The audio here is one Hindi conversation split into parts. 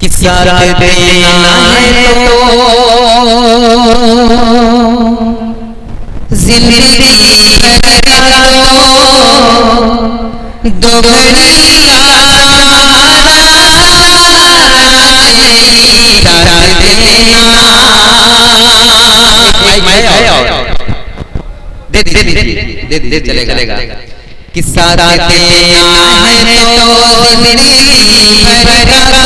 किस्सा देना है तो जिंदगी दो दे चलेगा किस्सा देना है तो जिंदगी भर दो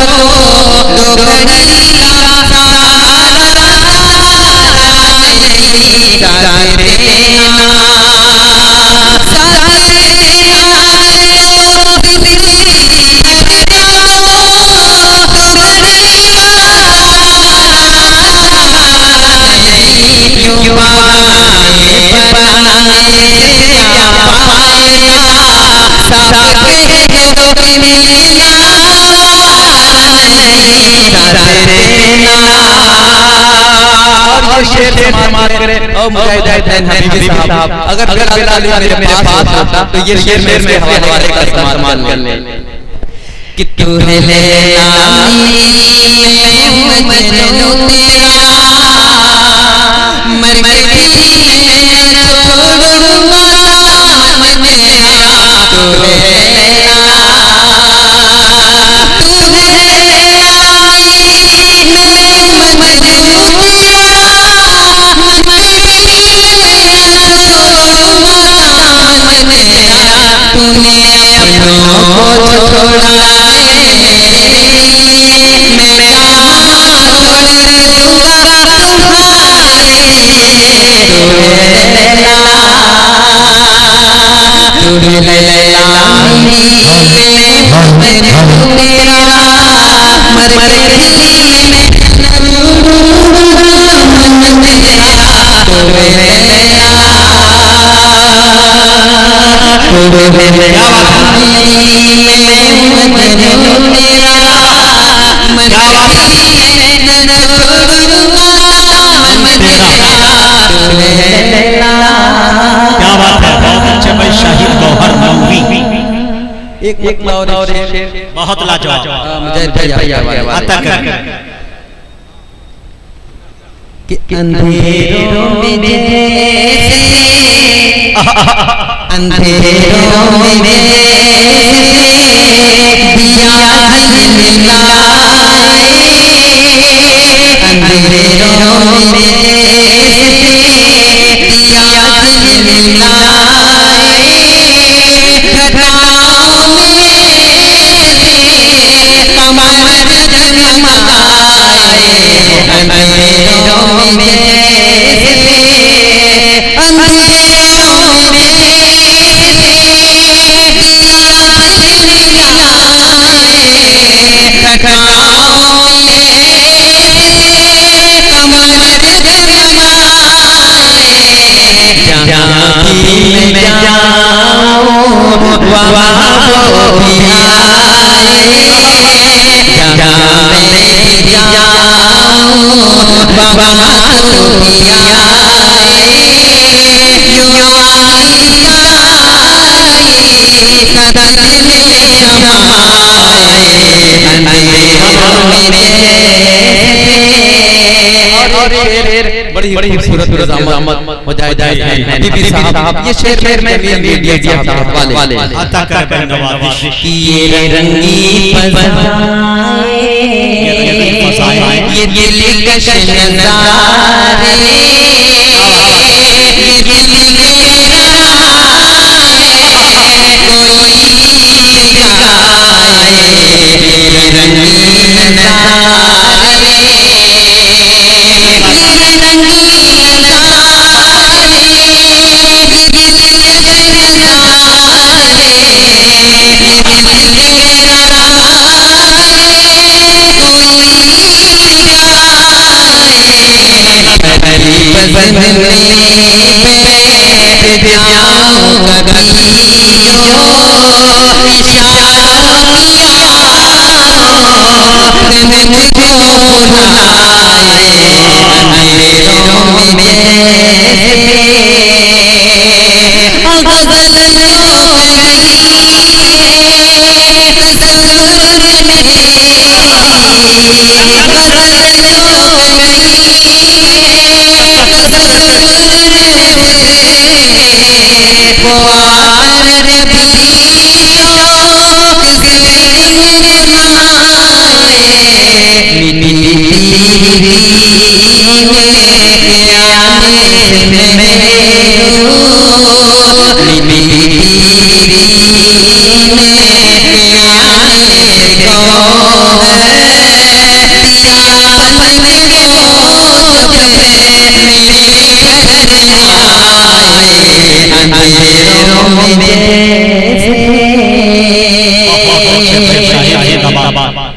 अगर मेरे पास होता तो ये शेर मेरे हवाले का इस्तेमाल कर ले कि तू है लेला मजनू तेरा मर भी छोड़ूंगा मन मेरा तू है लेला एक और शेर बहुत लाजवाब आता कर कि अंधेरों में दिया वहाँ वो भी आए, जहाँ बड़ी खूबसूरत रज़ामत मुजाहिद हबीबी साहब, ये शेर में भी मीडिया साहब वाले अता कर नवाज़िश कि ये रंगी फज़ाएं, ये दिलकश नज़ारे, ये दिलकश